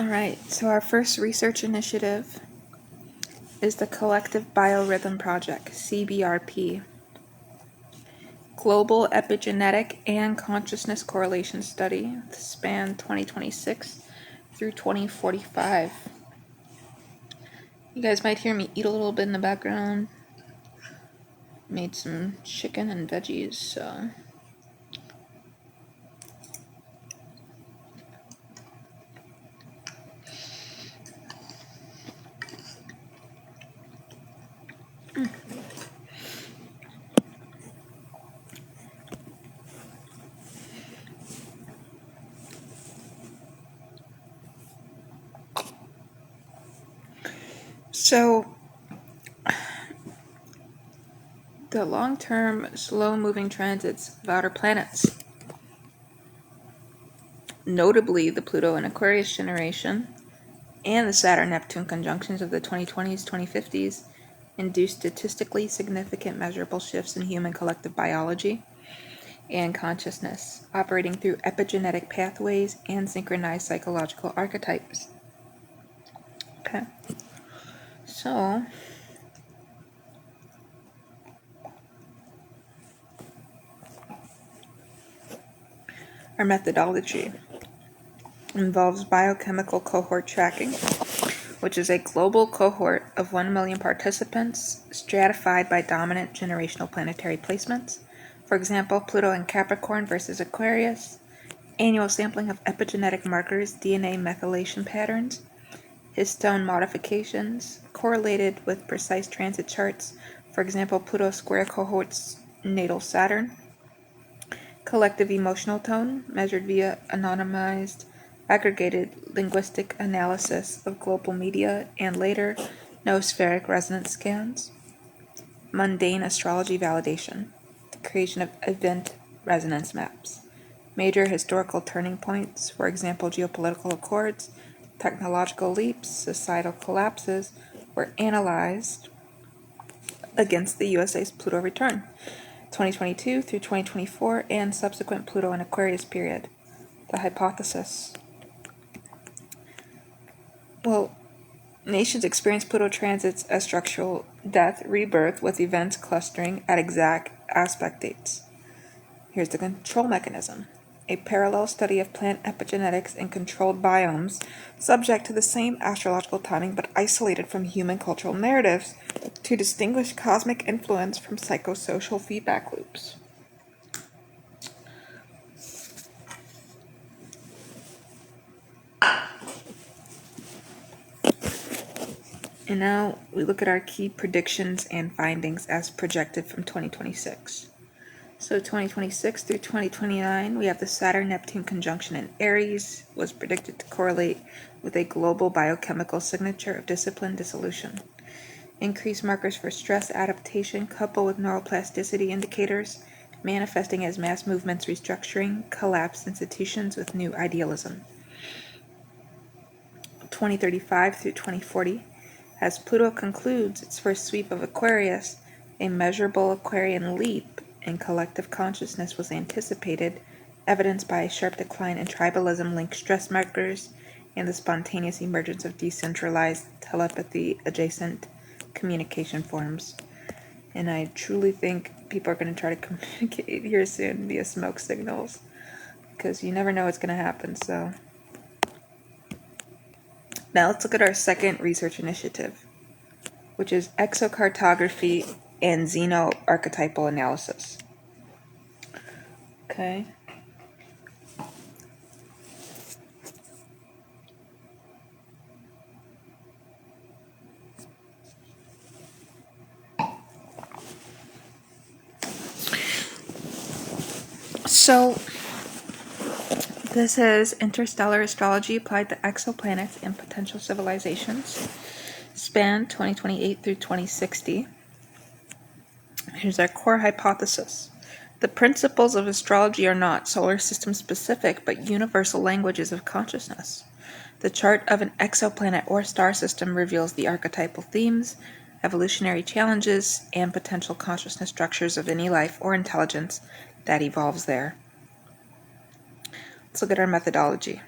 Alright, so our first research initiative is the Collective Biorhythm Project, CBRP. Global Epigenetic and Consciousness Correlation Study, span 2026 through 2045. You guys might hear me eat a little bit in the background. Made some chicken and veggies, so... So, the long-term, slow-moving transits of outer planets, notably the Pluto and Aquarius generation, and the Saturn-Neptune conjunctions of the 2020s, 2050s, induced statistically significant measurable shifts in human collective biology and consciousness, operating through epigenetic pathways and synchronized psychological archetypes. Okay, so our methodology involves biochemical cohort tracking, which is a global cohort of 1 million participants stratified by dominant generational planetary placements. For example, Pluto and Capricorn versus Aquarius, annual sampling of epigenetic markers, DNA methylation patterns, histone modifications, correlated with precise transit charts, for example, Pluto square cohorts natal Saturn, collective emotional tone, measured via anonymized aggregated linguistic analysis of global media and later noospheric resonance scans, mundane astrology validation, the creation of event resonance maps, major historical turning points, for example, geopolitical accords, technological leaps, societal collapses, were analyzed against the USA's Pluto return, 2022 through 2024, and subsequent Pluto and Aquarius period. The hypothesis. Well, nations experience Pluto transits as structural death, rebirth, with events clustering at exact aspect dates. Here's the control mechanism. A parallel study of plant epigenetics in controlled biomes, subject to the same astrological timing but isolated from human cultural narratives to distinguish cosmic influence from psychosocial feedback loops. And now we look at our key predictions and findings as projected from 2026. So 2026 through 2029, we have the Saturn-Neptune conjunction in Aries, was predicted to correlate with a global biochemical signature of discipline dissolution. Increased markers for stress adaptation coupled with neuroplasticity indicators, manifesting as mass movements restructuring, collapsed institutions with new idealism. 2035 through 2040, as Pluto concludes its first sweep of Aquarius, a measurable Aquarian leap in collective consciousness was anticipated, evidenced by a sharp decline in tribalism-linked stress markers and the spontaneous emergence of decentralized telepathy-adjacent communication forms. And I truly think people are going to try to communicate here soon via smoke signals, because you never know what's going to happen. So now let's look at our second research initiative, which is exocartography and xenoarchetypal analysis. Okay. So this is interstellar astrology applied to exoplanets and potential civilizations, span 2028 through 2060. Here's our core hypothesis. The principles of astrology are not solar system specific, but universal languages of consciousness. The chart of an exoplanet or star system reveals the archetypal themes, evolutionary challenges, and potential consciousness structures of any life or intelligence that evolves there. Let's look at our methodology.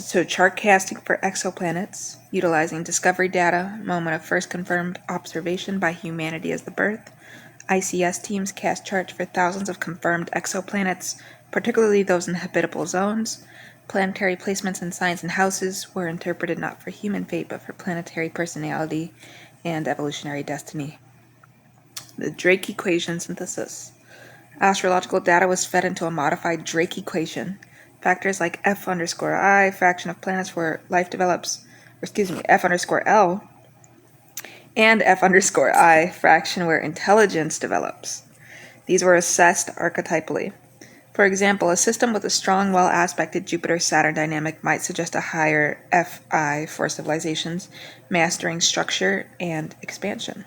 So chart casting for exoplanets, utilizing discovery data, moment of first confirmed observation by humanity as the birth. ICS teams cast charts for thousands of confirmed exoplanets, particularly those in habitable zones. Planetary placements in signs and houses were interpreted not for human fate, but for planetary personality and evolutionary destiny. The Drake equation synthesis. Astrological data was fed into a modified Drake equation. Factors like F_I, fraction of planets where life develops, F_L, and F_I, fraction where intelligence develops. These were assessed archetypally. For example, a system with a strong, well-aspected Jupiter-Saturn dynamic might suggest a higher Fi for civilizations, mastering structure and expansion.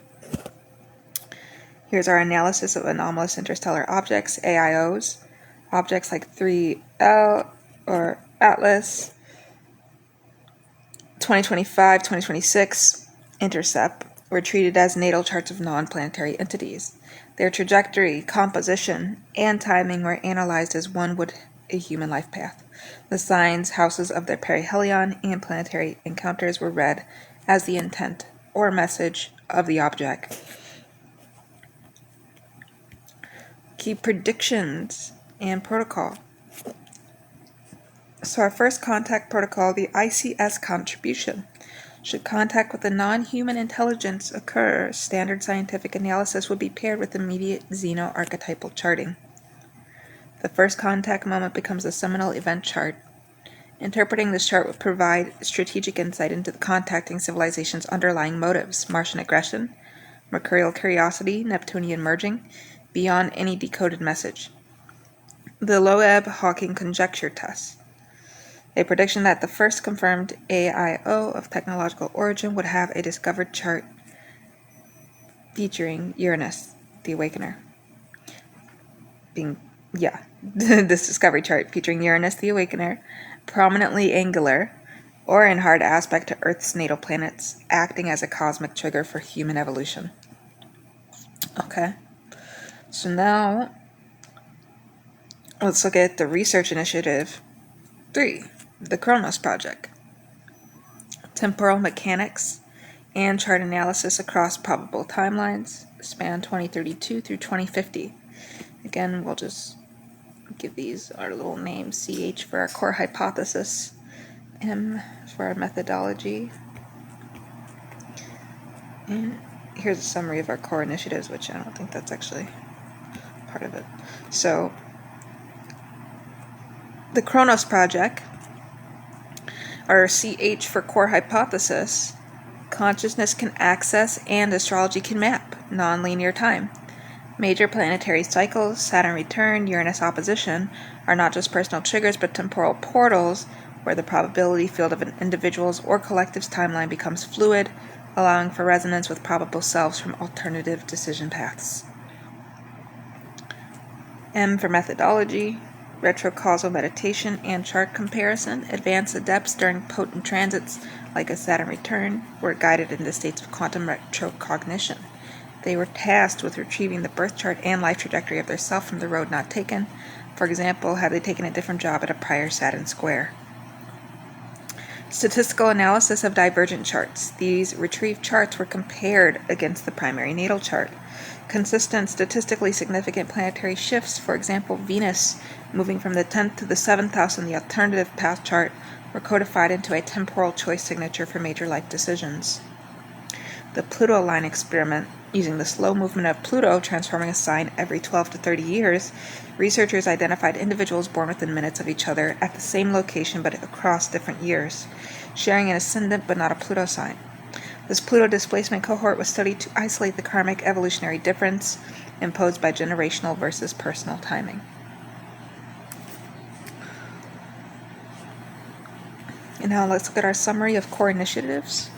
Here's our analysis of anomalous interstellar objects, AIOs. Objects like 3L or Atlas, 2025, 2026, Intercept were treated as natal charts of non-planetary entities. Their trajectory, composition, and timing were analyzed as one would a human life path. The signs, houses of their perihelion, and planetary encounters were read as the intent or message of the object. Key predictions and protocol. So our first contact protocol, the ICS contribution. Should contact with a non-human intelligence occur, standard scientific analysis would be paired with immediate xeno-archetypal charting. The first contact moment becomes a seminal event chart. Interpreting this chart would provide strategic insight into the contacting civilization's underlying motives, Martian aggression, mercurial curiosity, Neptunian merging, beyond any decoded message. The Loeb-Hawking conjecture test. A prediction that the first confirmed AIO of technological origin would have a discovered chart featuring Uranus, the Awakener. This discovery chart featuring Uranus, the Awakener, prominently angular or in hard aspect to Earth's natal planets, acting as a cosmic trigger for human evolution. Okay, so now let's look at the research initiative 3. The Kronos Project. Temporal mechanics and chart analysis across probable timelines span 2032 through 2050. Again, we'll just give these our little names. CH for our core hypothesis, M for our methodology. And here's a summary of our core initiatives, which I don't think that's actually part of it. So, the Kronos Project, or CH for core hypothesis, consciousness can access and astrology can map nonlinear time. Major planetary cycles, Saturn return, Uranus opposition, are not just personal triggers but temporal portals where the probability field of an individual's or collective's timeline becomes fluid, allowing for resonance with probable selves from alternative decision paths. M for methodology, retrocausal meditation and chart comparison. Advanced adepts during potent transits like a Saturn return were guided into states of quantum retrocognition. They were tasked with retrieving the birth chart and life trajectory of their self from the road not taken. For example, had they taken a different job at a prior Saturn square. Statistical analysis of divergent charts. These retrieved charts were compared against the primary natal chart. Consistent, statistically significant planetary shifts, for example, Venus moving from the 10th to the 7th house in the alternative path chart, were codified into a temporal choice signature for major life decisions. The Pluto line experiment. Using the slow movement of Pluto transforming a sign every 12 to 30 years, researchers identified individuals born within minutes of each other at the same location but across different years, sharing an ascendant but not a Pluto sign. This Pluto displacement cohort was studied to isolate the karmic evolutionary difference imposed by generational versus personal timing. And now let's look at our summary of core initiatives.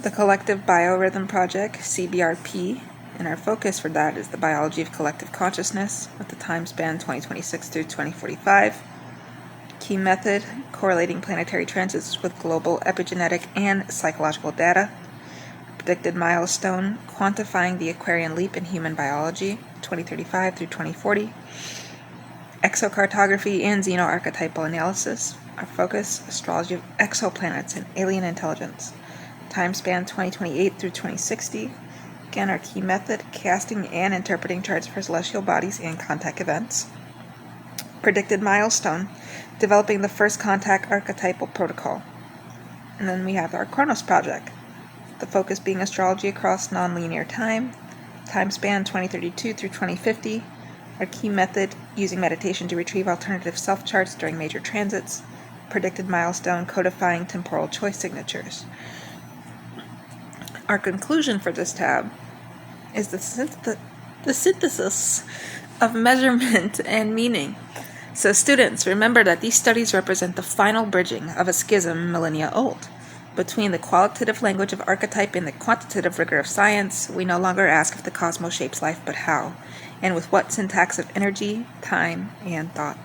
The Collective Biorhythm Project, CBRP, and our focus for that is the biology of collective consciousness with the time span 2026 through 2045. Key method, correlating planetary transits with global epigenetic and psychological data. Predicted milestone, quantifying the Aquarian leap in human biology, 2035 through 2040. exocartography and xenoarchetypal analysis. Our focus, astrology of exoplanets and alien intelligence. Time span 2028 through 2060. Again, our key method, casting and interpreting charts for celestial bodies and contact events. Predicted milestone, developing the first contact archetypal protocol. And then we have our Chronos project, the focus being astrology across nonlinear time. Time span 2032 through 2050. Our key method, using meditation to retrieve alternative self-charts during major transits. Predicted milestone, codifying temporal choice signatures. Our conclusion for this tab is the synthesis of measurement and meaning. So students, remember that these studies represent the final bridging of a schism millennia old. Between the qualitative language of archetype and the quantitative rigor of science, we no longer ask if the cosmos shapes life, but how, and with what syntax of energy, time, and thought.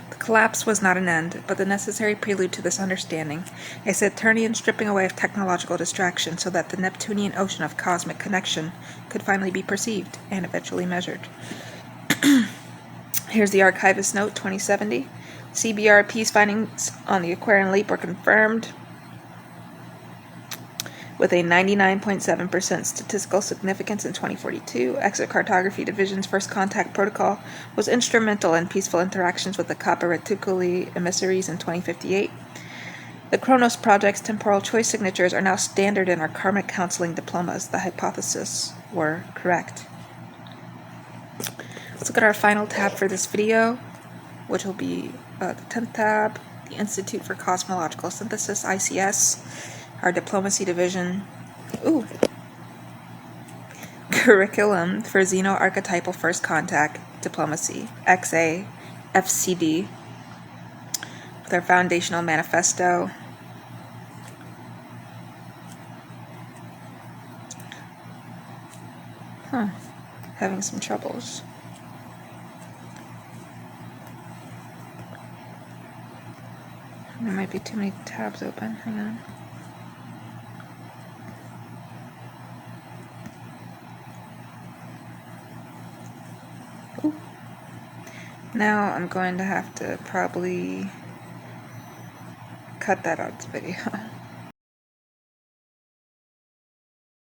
The collapse was not an end, but the necessary prelude to this understanding, a Saturnian stripping away of technological distraction so that the Neptunian ocean of cosmic connection could finally be perceived and eventually measured. Here's the archivist note, 2070. CBRP's findings on the Aquarian leap were confirmed with a 99.7% statistical significance in 2042. Exocartography Division's first contact protocol was instrumental in peaceful interactions with the Kappa Reticuli emissaries in 2058. The Chronos Project's temporal choice signatures are now standard in our karmic counseling diplomas. The hypotheses were correct. Let's look at our final tab for this video, which will be the 10th tab, the Institute for Cosmological Synthesis, ICS, our Diplomacy Division. Curriculum for Xenoarchetypal First Contact Diplomacy, XA, FCD, with our Foundational Manifesto. Having some troubles. There might be too many tabs open. Hang on. Ooh. Now I'm going to have to probably cut that out of the video.